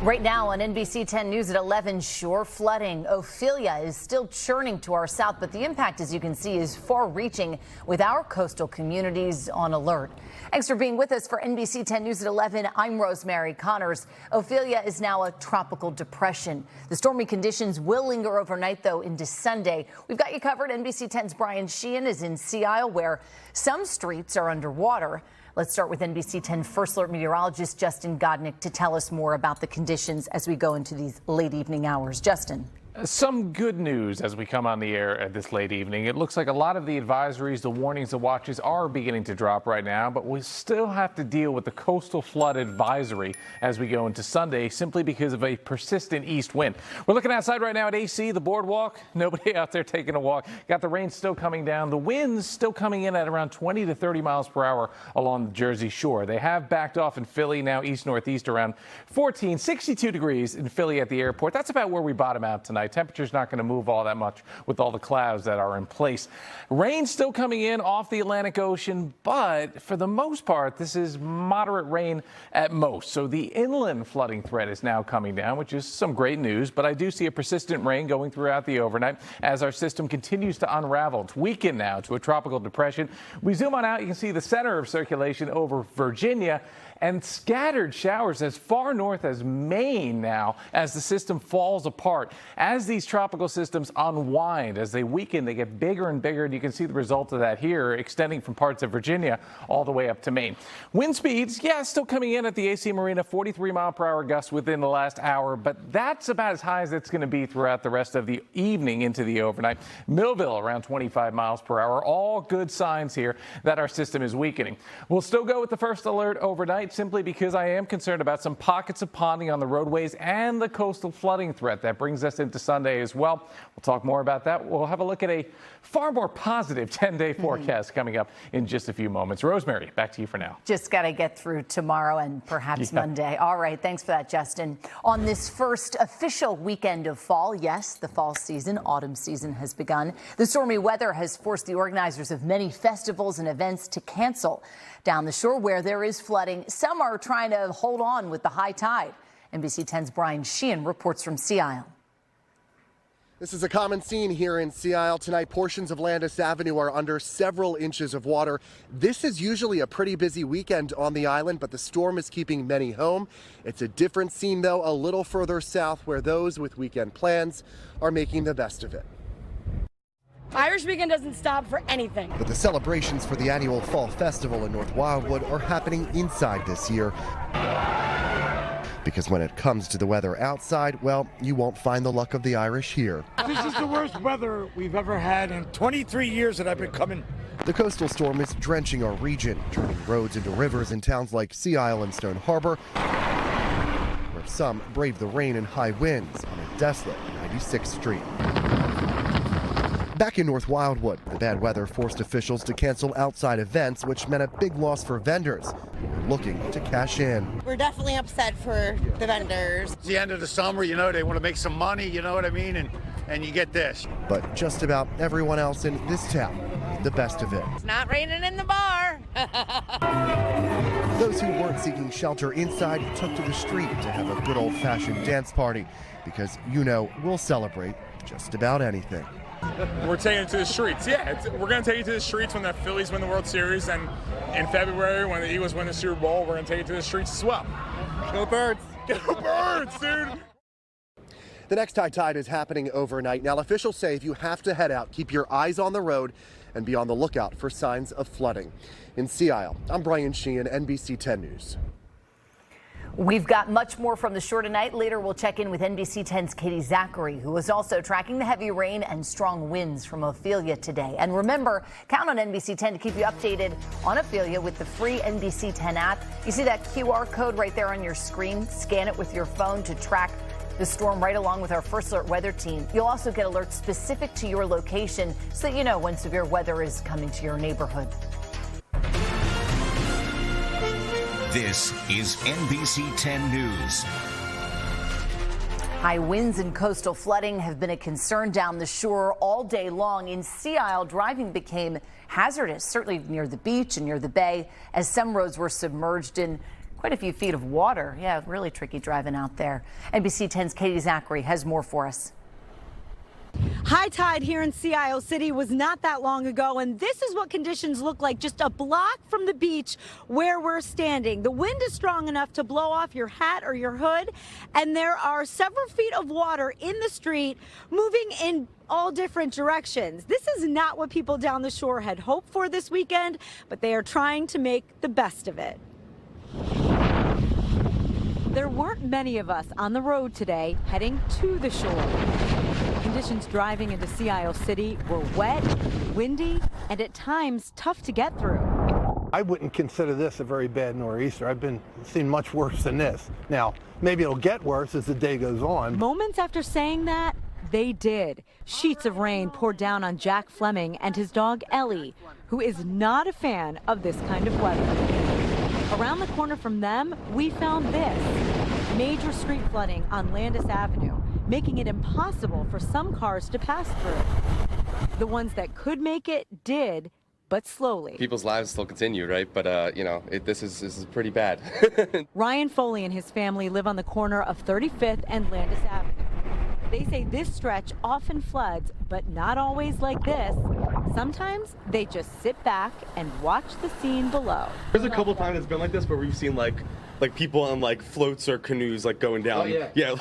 Right now on NBC10 News at 11, shore flooding. Ophelia is still churning to our south, but the impact, as you can see, is far-reaching with our coastal communities on alert. Thanks for being with us for NBC10 News at 11. I'm Rosemary Connors. Ophelia is now a tropical depression. The stormy conditions will linger overnight, though, into Sunday. We've got you covered. NBC10's Brian Sheehan is in Sea Isle, where some streets are underwater. Let's start with NBC10 First Alert meteorologist Justin Godynick to tell us more about the conditions as we go into these late evening hours. Justin. Some good news as we come on the air at this late evening. It looks like a lot of the advisories, the warnings, the watches are beginning to drop right now, but we still have to deal with the coastal flood advisory as we go into Sunday simply because of a persistent east wind. We're looking outside right now at AC, the boardwalk. Nobody out there taking a walk. Got the rain still coming down. The winds still coming in at around 20 to 30 miles per hour along the Jersey shore. They have backed off in Philly, now east-northeast around 14, 62 degrees in Philly at the airport. That's about where we bottom out tonight. Temperature's not going to move all that much with all the clouds that are in place. Rain still coming in off the Atlantic Ocean, but for the most part, this is moderate rain at most. So the inland flooding threat is now coming down, which is some great news. But I do see a persistent rain going throughout the overnight as our system continues to unravel. It's weakened now to a tropical depression. We zoom on out, you can see the center of circulation over Virginia and scattered showers as far north as Maine now as the system falls apart. As these tropical systems unwind, as they weaken, they get bigger and bigger, and you can see the result of that here, extending from parts of Virginia all the way up to Maine. Wind speeds, yeah, still coming in at the AC Marina, 43-mile-per-hour gusts within the last hour, but that's about as high as it's going to be throughout the rest of the evening into the overnight. Millville around 25 miles per hour, all good signs here that our system is weakening. We'll still go with the first alert overnight, simply because I am concerned about some pockets of ponding on the roadways and the coastal flooding threat that brings us into Sunday as well. We'll talk more about that. We'll have a look at a far more positive 10-day forecast coming up in just a few moments. Rosemary, back to you for now. Just got to get through tomorrow and perhaps Monday. All right. Thanks for that, Justin. On this first official weekend of fall, yes, the fall season, autumn season has begun. The stormy weather has forced the organizers of many festivals and events to cancel. Down the shore where there is flooding, some are trying to hold on with the high tide. NBC10's Brian Sheehan reports from Sea Isle. This is a common scene here in Sea Isle. Tonight, portions of Landis Avenue are under several inches of water. This is usually a pretty busy weekend on the island, but the storm is keeping many home. It's a different scene, though, a little further south where those with weekend plans are making the best of it. Irish Weekend doesn't stop for anything. But the celebrations for the annual Fall Festival in North Wildwood are happening inside this year. Because when it comes to the weather outside, well, you won't find the luck of the Irish here. This is the worst weather we've ever had in 23 years that I've been coming. The coastal storm is drenching our region, turning roads into rivers in towns like Sea Isle and Stone Harbor, where some brave the rain and high winds on a desolate 96th Street. Back in North Wildwood, the bad weather forced officials to cancel outside events, which meant a big loss for vendors who were looking to cash in. We're definitely upset for the vendors. It's the end of the summer, you know, they want to make some money, you know what I mean? And you get this. But just about everyone else in this town, the best of it. It's not raining in the bar. Those who weren't seeking shelter inside took to the street to have a good old-fashioned dance party because, you know, we'll celebrate just about anything. We're taking it to the streets. Yeah, we're going to take it to the streets when the Phillies win the World Series, and in February when the Eagles win the Super Bowl, we're going to take it to the streets as well. Go Birds! Go Birds, dude! The next high tide is happening overnight. Now, officials say if you have to head out, keep your eyes on the road and be on the lookout for signs of flooding. In Sea Isle, I'm Brian Sheehan, NBC10 News. We've got much more from the shore tonight. Later, we'll check in with NBC10's Katy Zachry, who is also tracking the heavy rain and strong winds from Ophelia today. And remember, count on NBC10 to keep you updated on Ophelia with the free NBC10 app. You see that QR code right there on your screen? Scan it with your phone to track the storm right along with our First Alert weather team. You'll also get alerts specific to your location so that you know when severe weather is coming to your neighborhood. This is NBC 10 News. High winds and coastal flooding have been a concern down the shore all day long. In Sea Isle, driving became hazardous, certainly near the beach and near the bay, as some roads were submerged in Quite a few feet of water. Yeah, really tricky driving out there. NBC 10's Katy Zachry has more for us. High tide here in Sea Isle City was not that long ago, and this is what conditions look like just a block from the beach where we're standing. The wind is strong enough to blow off your hat or your hood, and there are several feet of water in the street moving in all different directions. This is not what people down the shore had hoped for this weekend, but they are trying to make the best of it. There weren't many of us on the road today heading to the shore. Conditions driving into Sea Isle City were wet, windy, and at times tough to get through. I wouldn't consider this a very bad nor'easter. I've seen much worse than this. Now, maybe it'll get worse as the day goes on. Moments after saying that, they did. Sheets of rain poured down on Jack Fleming and his dog Ellie, who is not a fan of this kind of weather. Around the corner from them, we found this. Major street flooding on Landis Avenue, making it impossible for some cars to pass through. The ones that could make it did, but slowly. People's lives still continue, right? But, you know, this is pretty bad. Ryan Foley and his family live on the corner of 35th and Landis Avenue. They say this stretch often floods, but not always like this. Sometimes they just sit back and watch the scene below. There's a couple times it's been like this where we've seen like people on like floats or canoes like going down. Oh, yeah. Yeah.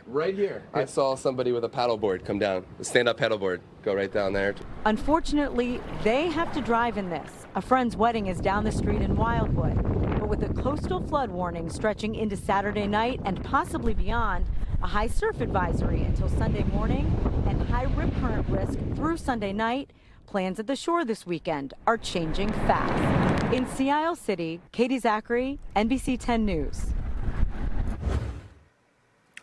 Right here. I saw somebody with a paddleboard come down, a stand-up paddleboard, go right down there. Unfortunately, they have to drive in this. A friend's wedding is down the street in Wildwood. But with a coastal flood warning stretching into Saturday night and possibly beyond, a high surf advisory until Sunday morning, and high rip current risk through Sunday night, plans at the shore this weekend are changing fast. In Sea Isle City, Katy Zachry, NBC 10 News.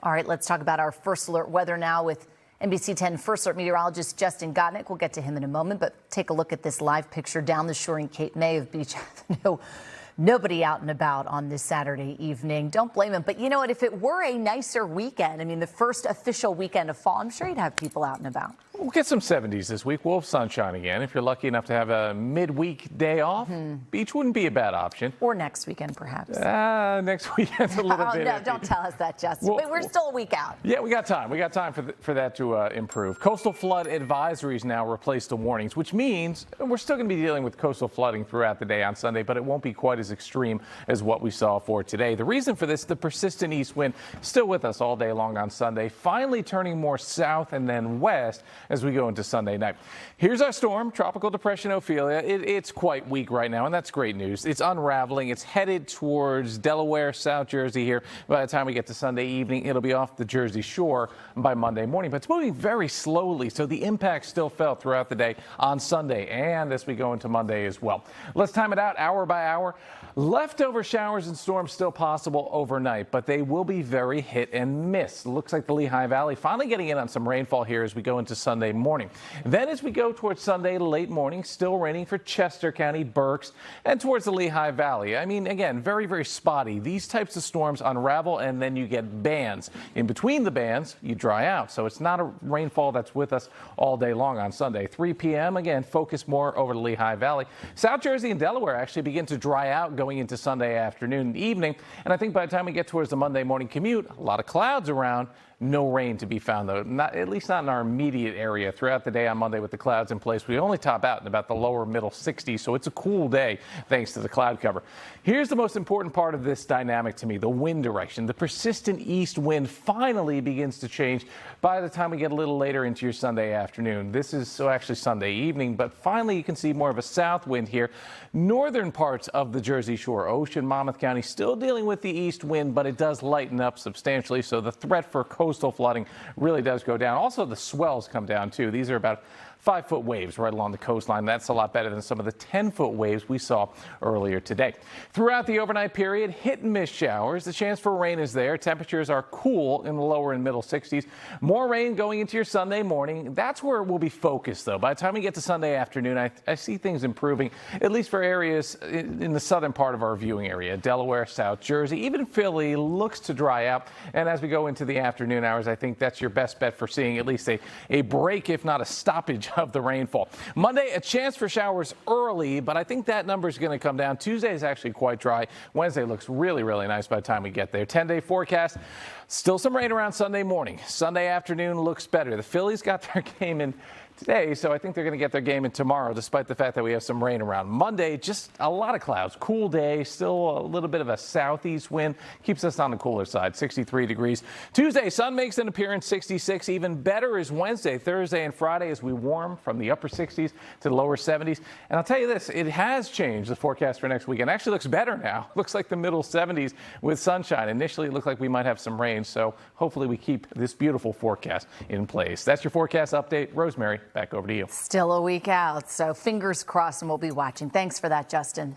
All right, let's talk about our First Alert weather now with NBC 10 First Alert meteorologist Justin Godynick. We'll get to him in a moment, but take a look at this live picture down the shore in Cape May of Beach Avenue. Nobody out and about on this Saturday evening. Don't blame him. But you know what? If it were a nicer weekend, I mean, the first official weekend of fall, I'm sure you'd have people out and about. We'll get some 70s this week. We'll have sunshine again. If you're lucky enough to have a midweek day off, beach wouldn't be a bad option. Or next weekend, perhaps. Next weekend's a little bit. No, don't tell us that, Justin. We're still a week out. Yeah, we got time. We got time for that to improve. Coastal flood advisories now replace the warnings, which means we're still going to be dealing with coastal flooding throughout the day on Sunday, but it won't be quite as extreme as what we saw for today. The reason for this, the persistent east wind still with us all day long on Sunday, finally turning more south and then west as we go into Sunday night. Here's our storm, Tropical Depression Ophelia. It's quite weak right now, and that's great news. It's unraveling. It's headed towards Delaware, South Jersey here. By the time we get to Sunday evening, it'll be off the Jersey shore by Monday morning, but it's moving very slowly, so the impact still felt throughout the day on Sunday and as we go into Monday as well. Let's time it out hour by hour. Leftover showers and storms still possible overnight, but they will be very hit and miss. Looks like the Lehigh Valley finally getting in on some rainfall here as we go into Sunday morning. Then as we go towards Sunday late morning, still raining for Chester County, Berks, and towards the Lehigh Valley. I mean, again, very, very spotty. These types of storms unravel, and then you get bands. In between the bands, you dry out. So it's not a rainfall that's with us all day long on Sunday. 3 p.m., again, focus more over the Lehigh Valley. South Jersey and Delaware actually begin to dry out going into Sunday afternoon and evening. And I think by the time we get towards the Monday morning commute, a lot of clouds around. No rain to be found, though, at least not in our immediate area. Throughout the day on Monday with the clouds in place, we only top out in about the lower middle 60s, so it's a cool day thanks to the cloud cover. Here's the most important part of this dynamic to me, the wind direction. The persistent east wind finally begins to change by the time we get a little later into your Sunday afternoon. This is actually Sunday evening, but finally you can see more of a south wind here. Northern parts of the Jersey Shore, Ocean, Monmouth County, still dealing with the east wind, but it does lighten up substantially, so the threat for coastal flooding really does go down. Also, the swells come down, too. These are about 5-foot waves right along the coastline. That's a lot better than some of the 10-foot waves we saw earlier today. Throughout the overnight period, hit and miss showers. The chance for rain is there. Temperatures are cool in the lower and middle 60s. More rain going into your Sunday morning. That's where we'll be focused, though. By the time we get to Sunday afternoon, I see things improving, at least for areas in the southern part of our viewing area. Delaware, South Jersey, even Philly looks to dry out. And as we go into the afternoon hours, I think that's your best bet for seeing at least a break, if not a stoppage of the rainfall. Monday, a chance for showers early, but I think that number is going to come down. Tuesday is actually quite dry. Wednesday looks really, really nice by the time we get there. 10-day forecast. Still some rain around Sunday morning. Sunday afternoon looks better. The Phillies got their game in today, so I think they're going to get their game in tomorrow, despite the fact that we have some rain around. Monday, just a lot of clouds. Cool day, still a little bit of a southeast wind. Keeps us on the cooler side, 63 degrees. Tuesday, sun makes an appearance, 66. Even better is Wednesday, Thursday, and Friday as we warm from the upper 60s to the lower 70s. And I'll tell you this, it has changed the forecast for next weekend. Actually looks better now. Looks like the middle 70s with sunshine. Initially, it looked like we might have some rain, so hopefully we keep this beautiful forecast in place. That's your forecast update. Rosemary, back over to you. Still a week out, so fingers crossed, and we'll be watching. Thanks for that, Justin.